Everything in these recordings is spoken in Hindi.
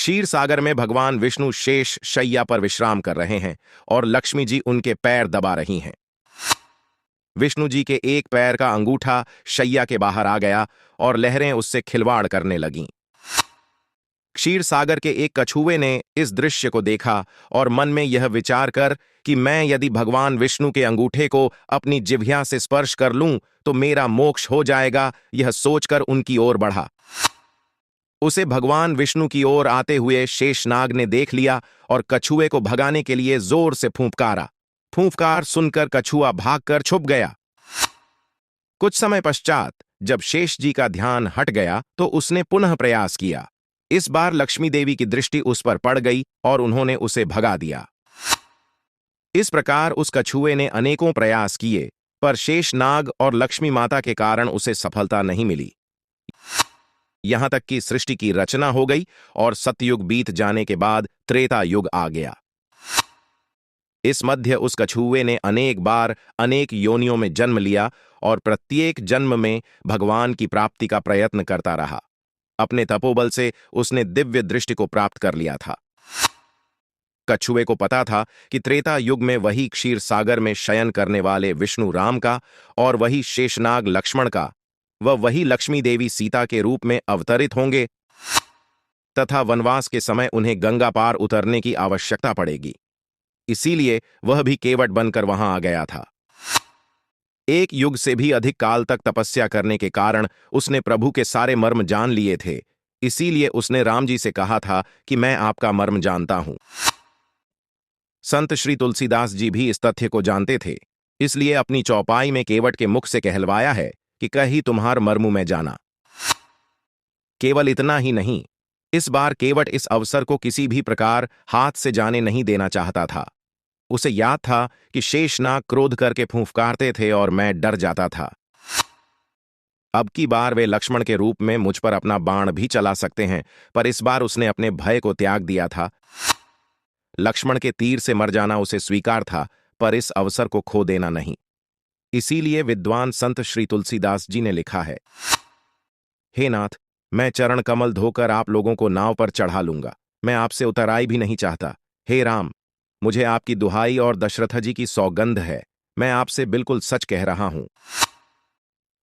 क्षीर सागर में भगवान विष्णु शेष शैया पर विश्राम कर रहे हैं और लक्ष्मी जी उनके पैर दबा रही हैं। विष्णु जी के एक पैर का अंगूठा शैया के बाहर आ गया और लहरें उससे खिलवाड़ करने लगीं। क्षीर सागर के एक कछुए ने इस दृश्य को देखा और मन में यह विचार कर कि मैं यदि भगवान विष्णु के अंगूठे को अपनी जिह्वा से स्पर्श कर लूं तो मेरा मोक्ष हो जाएगा, यह सोचकर उनकी ओर बढ़ा। उसे भगवान विष्णु की ओर आते हुए शेषनाग ने देख लिया और कछुए को भगाने के लिए जोर से फूंफकारा। फूंफकार सुनकर कछुआ भागकर छुप गया। कुछ समय पश्चात जब शेष जी का ध्यान हट गया तो उसने पुनः प्रयास किया। इस बार लक्ष्मी देवी की दृष्टि उस पर पड़ गई और उन्होंने उसे भगा दिया। इस प्रकार उस कछुए ने अनेकों प्रयास किए, पर शेषनाग और लक्ष्मी माता के कारण उसे सफलता नहीं मिली। यहां तक कि सृष्टि की रचना हो गई और सतयुग बीत जाने के बाद त्रेता युग आ गया। इस मध्य उस कछुए ने अनेक बार अनेक योनियों में जन्म लिया और प्रत्येक जन्म में भगवान की प्राप्ति का प्रयत्न करता रहा। अपने तपोबल से उसने दिव्य दृष्टि को प्राप्त कर लिया था। कछुए को पता था कि त्रेता युग में वही क्षीर सागर में शयन करने वाले विष्णु राम का और वही शेषनाग लक्ष्मण का वही लक्ष्मी देवी सीता के रूप में अवतरित होंगे तथा वनवास के समय उन्हें गंगा पार उतरने की आवश्यकता पड़ेगी। इसीलिए वह भी केवट बनकर वहां आ गया था। एक युग से भी अधिक काल तक तपस्या करने के कारण उसने प्रभु के सारे मर्म जान लिए थे। इसीलिए उसने राम जी से कहा था कि मैं आपका मर्म जानता हूं। संत श्री तुलसीदास जी भी इस तथ्य को जानते थे, इसलिए अपनी चौपाई में केवट के मुख से कहलवाया है कि कही तुम्हार मर्मु में जाना। केवल इतना ही नहीं, इस बार केवट इस अवसर को किसी भी प्रकार हाथ से जाने नहीं देना चाहता था। उसे याद था कि शेषनाग क्रोध करके फूंफकारते थे और मैं डर जाता था। अब की बार वे लक्ष्मण के रूप में मुझ पर अपना बाण भी चला सकते हैं, पर इस बार उसने अपने भय को त्याग दिया था। लक्ष्मण के तीर से मर जाना उसे स्वीकार था, पर इस अवसर को खो देना नहीं। इसीलिए विद्वान संत श्री तुलसीदास जी ने लिखा है, हे नाथ, मैं चरण कमल धोकर आप लोगों को नाव पर चढ़ा लूंगा। मैं आपसे उतराई भी नहीं चाहता। हे राम, मुझे आपकी दुहाई और दशरथ जी की सौगंध है, मैं आपसे बिल्कुल सच कह रहा हूं।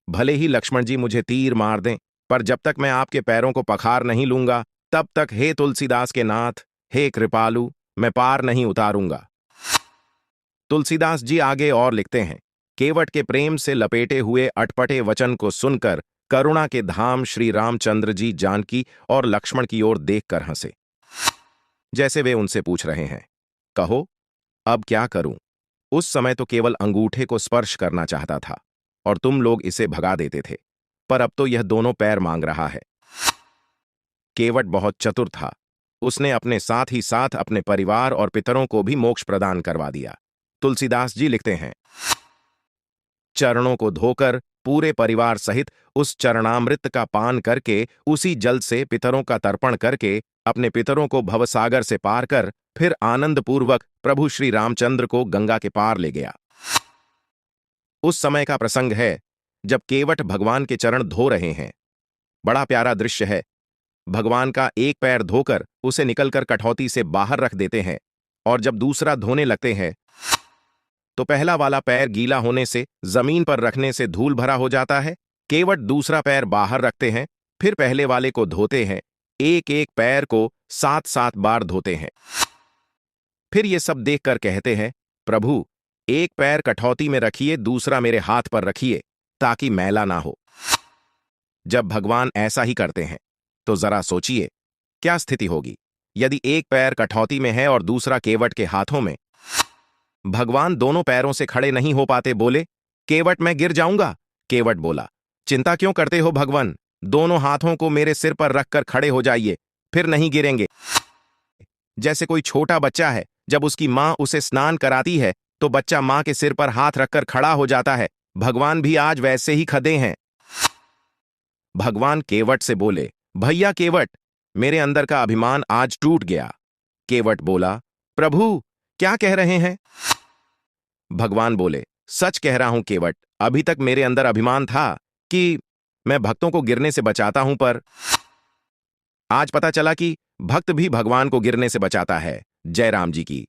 भले ही लक्ष्मण जी मुझे तीर मार दें, पर जब तक मैं आपके पैरों को पखार नहीं लूंगा तब तक हे तुलसीदास के नाथ, हे कृपालु, मैं पार नहीं उतारूंगा। तुलसीदास जी आगे और लिखते हैं, केवट के प्रेम से लपेटे हुए अटपटे वचन को सुनकर करुणा के धाम श्री रामचंद्र जी जानकी और लक्ष्मण की ओर देखकर हंसे, जैसे वे उनसे पूछ रहे हैं, कहो अब क्या करूं? उस समय तो केवल अंगूठे को स्पर्श करना चाहता था और तुम लोग इसे भगा देते थे, पर अब तो यह दोनों पैर मांग रहा है। केवट बहुत चतुर था। उसने अपने साथ ही साथ अपने परिवार और पितरों को भी मोक्ष प्रदान करवा दिया। तुलसीदास जी लिखते हैं, चरणों को धोकर पूरे परिवार सहित उस चरणामृत का पान करके उसी जल से पितरों का तर्पण करके अपने पितरों को भवसागर से पार कर फिर आनंदपूर्वक प्रभु श्री रामचंद्र को गंगा के पार ले गया। उस समय का प्रसंग है जब केवट भगवान के चरण धो रहे हैं। बड़ा प्यारा दृश्य है। भगवान का एक पैर धोकर उसे निकलकर कठौती से बाहर रख देते हैं और जब दूसरा धोने लगते हैं तो पहला वाला पैर गीला होने से जमीन पर रखने से धूल भरा हो जाता है। केवट दूसरा पैर बाहर रखते हैं, फिर पहले वाले को धोते हैं। एक एक पैर को 7-7 बार धोते हैं। फिर ये सब देखकर कहते हैं, प्रभु एक पैर कठौती में रखिए, दूसरा मेरे हाथ पर रखिए ताकि मैला ना हो। जब भगवान ऐसा ही करते हैं तो जरा सोचिए क्या स्थिति होगी यदि एक पैर कठौती में है और दूसरा केवट के हाथों में। भगवान दोनों पैरों से खड़े नहीं हो पाते, बोले, केवट मैं गिर जाऊंगा। केवट बोला, चिंता क्यों करते हो भगवान, दोनों हाथों को मेरे सिर पर रखकर खड़े हो जाइए, फिर नहीं गिरेंगे। जैसे कोई छोटा बच्चा है, जब उसकी मां उसे स्नान कराती है तो बच्चा मां के सिर पर हाथ रखकर खड़ा हो जाता है। भगवान भी आज वैसे ही खड़े हैं। भगवान केवट से बोले, भैया केवट, मेरे अंदर का अभिमान आज टूट गया। केवट बोला, प्रभु क्या कह रहे हैं? भगवान बोले, सच कह रहा हूं केवट, अभी तक मेरे अंदर अभिमान था कि मैं भक्तों को गिरने से बचाता हूं, पर आज पता चला कि भक्त भी भगवान को गिरने से बचाता है। जय राम जी की।